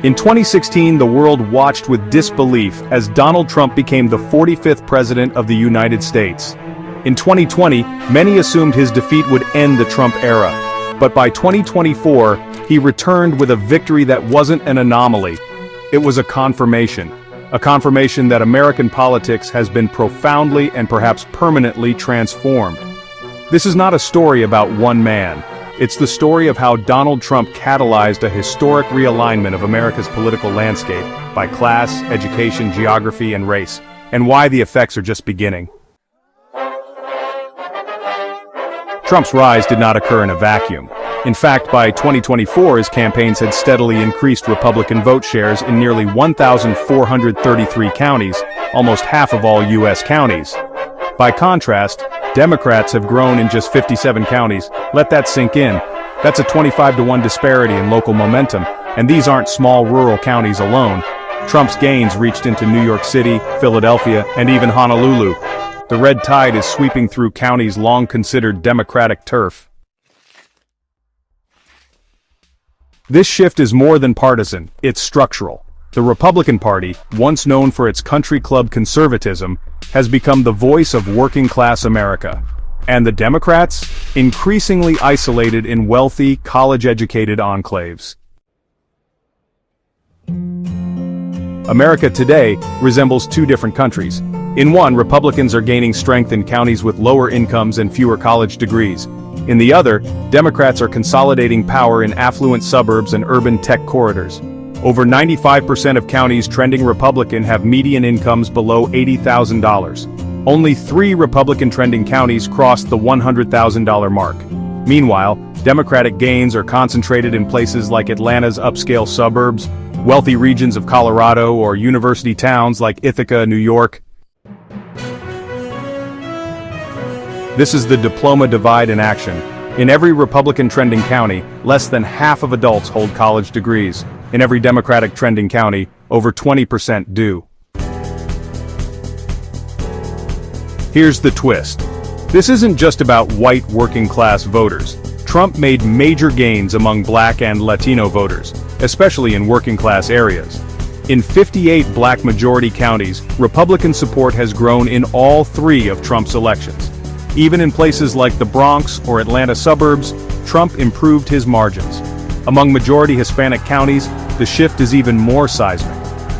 In 2016, the world watched with disbelief as Donald Trump became the 45th president of the United States. In 2020, many assumed his defeat would end the Trump era. But by 2024, he returned with a victory that wasn't an anomaly. It was a confirmation that American politics has been profoundly and perhaps permanently transformed. This is not a story about one man. It's the story of how Donald Trump catalyzed a historic realignment of America's political landscape by class, education, geography, and race, and why the effects are just beginning. Trump's rise did not occur in a vacuum. In fact, by 2024, his campaigns had steadily increased Republican vote shares in nearly 1,433 counties, almost half of all U.S. counties. By contrast, Democrats have grown in just 57 counties. Let that sink in. That's a 25-to-1 disparity in local momentum, and these aren't small rural counties alone. Trump's gains reached into New York City, Philadelphia, and even Honolulu. The red tide is sweeping through counties long considered Democratic turf. This shift is more than partisan, it's structural. The Republican Party, once known for its country club conservatism, has become the voice of working-class America. And the Democrats, increasingly isolated in wealthy, college-educated enclaves. America today resembles two different countries. In one, Republicans are gaining strength in counties with lower incomes and fewer college degrees. In the other, Democrats are consolidating power in affluent suburbs and urban tech corridors. Over 95% of counties trending Republican have median incomes below $80,000. Only 3 Republican trending counties crossed the $100,000 mark. Meanwhile, Democratic gains are concentrated in places like Atlanta's upscale suburbs, wealthy regions of Colorado, or university towns like Ithaca, New York. This is the diploma divide in action. In every Republican trending county, less than half of adults hold college degrees. In every Democratic trending county, over 20% do. Here's the twist. This isn't just about white working-class voters. Trump made major gains among Black and Latino voters, especially in working-class areas. In 58 Black majority counties, Republican support has grown in all 3 of Trump's elections. Even in places like the Bronx or Atlanta suburbs, Trump improved his margins. Among majority Hispanic counties, the shift is even more seismic.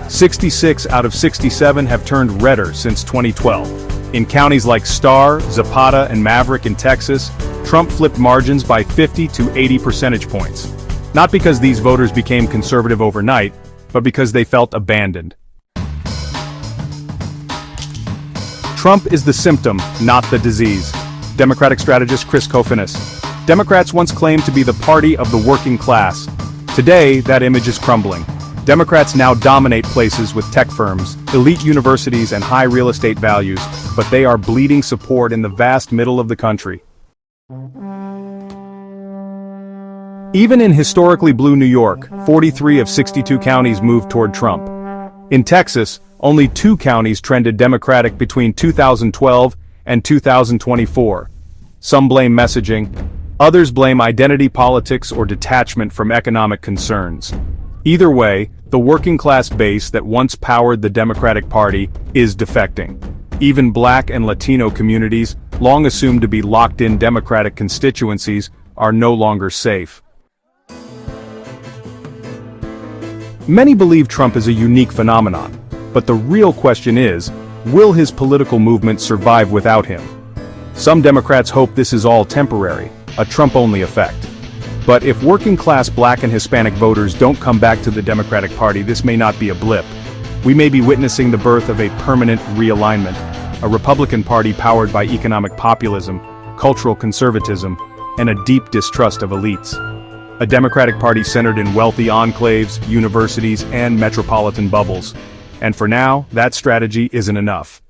66 out of 67 have turned redder since 2012. In counties like Starr, Zapata, and Maverick in Texas, Trump flipped margins by 50 to 80 percentage points. Not because these voters became conservative overnight, but because they felt abandoned. Trump is the symptom, not the disease. Democratic strategist Chris Kofinis. Democrats once claimed to be the party of the working class. Today, that image is crumbling. Democrats now dominate places with tech firms, elite universities, and high real estate values, but they are bleeding support in the vast middle of the country. Even in historically blue New York, 43 of 62 counties moved toward Trump. In Texas, only 2 counties trended Democratic between 2012 and 2024. Some blame messaging, others blame identity politics or detachment from economic concerns. Either way, the working-class base that once powered the Democratic Party is defecting. Even Black and Latino communities, long assumed to be locked-in Democratic constituencies, are no longer safe. Many believe Trump is a unique phenomenon, but the real question is, will his political movement survive without him? Some Democrats hope this is all temporary, a Trump-only effect. But if working-class Black and Hispanic voters don't come back to the Democratic Party, this may not be a blip. We may be witnessing the birth of a permanent realignment, a Republican Party powered by economic populism, cultural conservatism, and a deep distrust of elites. A Democratic Party centered in wealthy enclaves, universities, and metropolitan bubbles. And for now, that strategy isn't enough.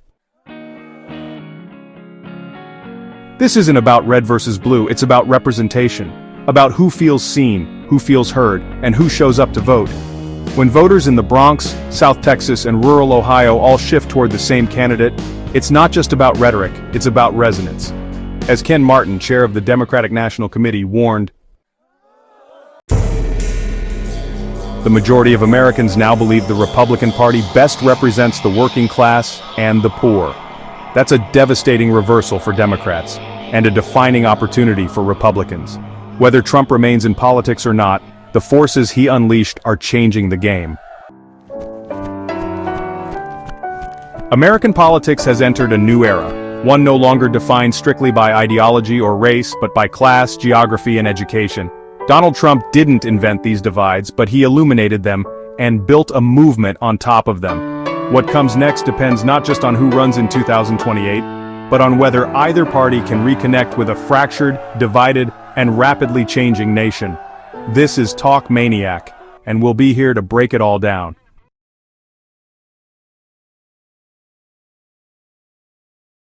This isn't about red versus blue, it's about representation, about who feels seen, who feels heard, and who shows up to vote. When voters in the Bronx, South Texas, and rural Ohio all shift toward the same candidate, it's not just about rhetoric, it's about resonance. As Ken Martin, chair of the Democratic National Committee, warned, The majority of Americans now believe the Republican Party best represents the working class and the poor. That's a devastating reversal for Democrats, and a defining opportunity for Republicans. Whether Trump remains in politics or not, the forces he unleashed are changing the game. American politics has entered a new era, one no longer defined strictly by ideology or race, but by class, geography, and education. Donald Trump didn't invent these divides, but he illuminated them and built a movement on top of them. What comes next depends not just on who runs in 2028, but on whether either party can reconnect with a fractured, divided, and rapidly changing nation. This is Talk Maniac, and we'll be here to break it all down.